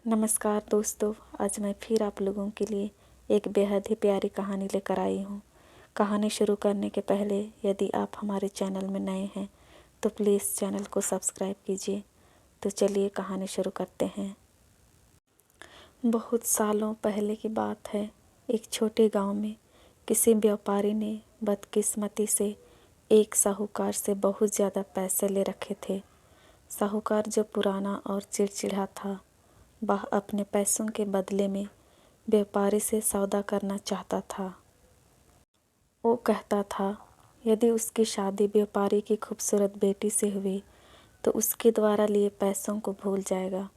नमस्कार दोस्तों, आज मैं फिर आप लोगों के लिए एक बेहद ही प्यारी कहानी लेकर आई हूँ। कहानी शुरू करने के पहले यदि आप हमारे चैनल में नए हैं तो प्लीज़ चैनल को सब्सक्राइब कीजिए। तो चलिए कहानी शुरू करते हैं। बहुत सालों पहले की बात है। एक छोटे गांव में किसी व्यापारी ने बदकिस्मती से एक साहूकार से बहुत ज़्यादा पैसे ले रखे थे। साहूकार जो पुराना और चिड़चिड़ा था, वह अपने पैसों के बदले में व्यापारी से सौदा करना चाहता था। वो कहता था यदि उसकी शादी व्यापारी की खूबसूरत बेटी से हुई तो उसके द्वारा लिए पैसों को भूल जाएगा।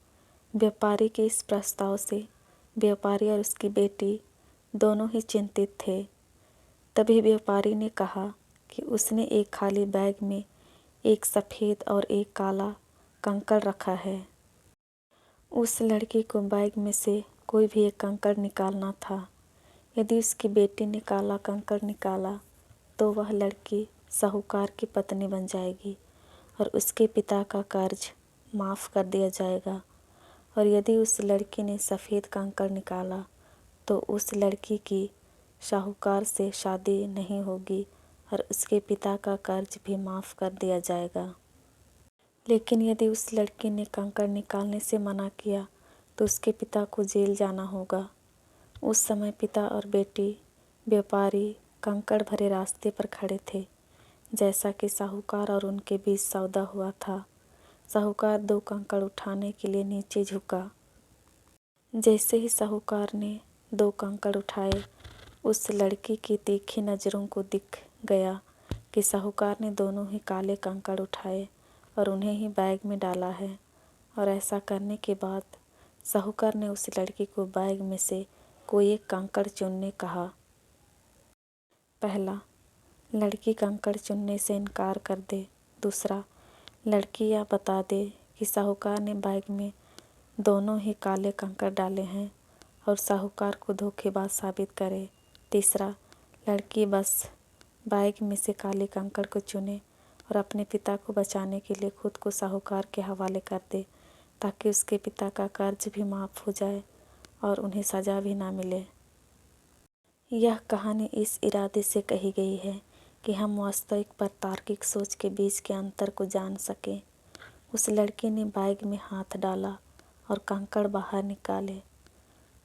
व्यापारी के इस प्रस्ताव से व्यापारी और उसकी बेटी दोनों ही चिंतित थे। तभी व्यापारी ने कहा कि उसने एक खाली बैग में एक सफ़ेद और एक काला कंकड़ रखा है। उस लड़की को बैग में से कोई भी एक कंकड़ निकालना था। यदि उसकी बेटी ने काला कंकड़ निकाला तो वह लड़की साहूकार की पत्नी बन जाएगी और उसके पिता का कर्ज माफ़ कर दिया जाएगा। और यदि उस लड़की ने सफ़ेद कंकड़ निकाला तो उस लड़की की साहूकार से शादी नहीं होगी और उसके पिता का कर्ज भी माफ़ कर दिया जाएगा। लेकिन यदि उस लड़की ने कंकड़ निकालने से मना किया तो उसके पिता को जेल जाना होगा। उस समय पिता और बेटी व्यापारी कंकड़ भरे रास्ते पर खड़े थे। जैसा कि साहूकार और उनके बीच सौदा हुआ था, साहूकार 2 कंकड़ उठाने के लिए नीचे झुका। जैसे ही साहूकार ने 2 कंकड़ उठाए, उस लड़की की तीखी नज़रों को दिख गया कि साहूकार ने दोनों ही काले कंकड़ उठाए और उन्हें ही बैग में डाला है। और ऐसा करने के बाद साहूकार ने उस लड़की को बैग में से कोई एक कंकड़ चुनने कहा। पहला, लड़की कंकड़ चुनने से इनकार कर दे। दूसरा, लड़की यह बता दे कि साहूकार ने बैग में दोनों ही काले कंकड़ डाले हैं और साहूकार को धोखेबाज साबित करे। तीसरा, लड़की बस बैग में से काले कंकड़ को चुने और अपने पिता को बचाने के लिए खुद को साहूकार के हवाले कर दे ताकि उसके पिता का कर्ज भी माफ़ हो जाए और उन्हें सज़ा भी ना मिले। यह कहानी इस इरादे से कही गई है कि हम वास्तविक पर तार्किक सोच के बीच के अंतर को जान सकें। उस लड़की ने बैग में हाथ डाला और कंकड़ बाहर निकाले।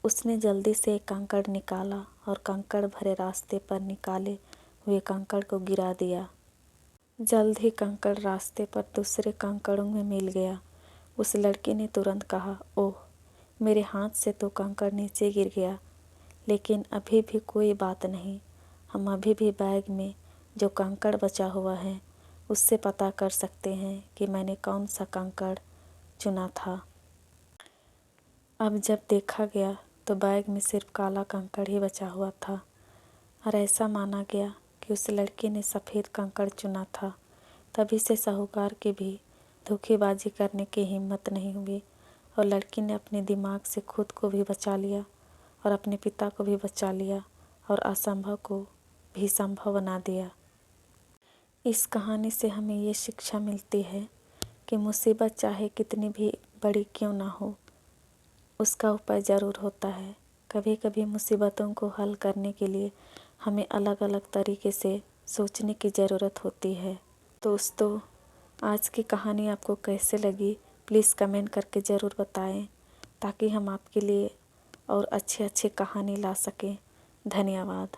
उसने जल्दी से एक कंकड़ निकाला और कंकड़ भरे रास्ते पर निकाले हुए कंकड़ को गिरा दिया। जल्द ही कंकड़ रास्ते पर दूसरे कंकड़ों में मिल गया। उस लड़की ने तुरंत कहा, ओह, मेरे हाथ से तो कंकड़ नीचे गिर गया, लेकिन अभी भी कोई बात नहीं। हम अभी भी बैग में जो कंकड़ बचा हुआ है उससे पता कर सकते हैं कि मैंने कौन सा कंकड़ चुना था। अब जब देखा गया तो बैग में सिर्फ काला कंकड़ ही बचा हुआ था और ऐसा माना गया कि उस लड़की ने सफ़ेद कंकड़ चुना था। तभी से साहूकार की भी धोखेबाजी करने की हिम्मत नहीं हुई और लड़की ने अपने दिमाग से खुद को भी बचा लिया और अपने पिता को भी बचा लिया और असंभव को भी संभव बना दिया। इस कहानी से हमें ये शिक्षा मिलती है कि मुसीबत चाहे कितनी भी बड़ी क्यों ना हो, उसका उपाय ज़रूर होता है। कभी कभी मुसीबतों को हल करने के लिए हमें अलग अलग तरीके से सोचने की ज़रूरत होती है। दोस्तों, आज की कहानी आपको कैसे लगी प्लीज़ कमेंट करके ज़रूर बताएं ताकि हम आपके लिए और अच्छे अच्छे कहानी ला सकें। धन्यवाद।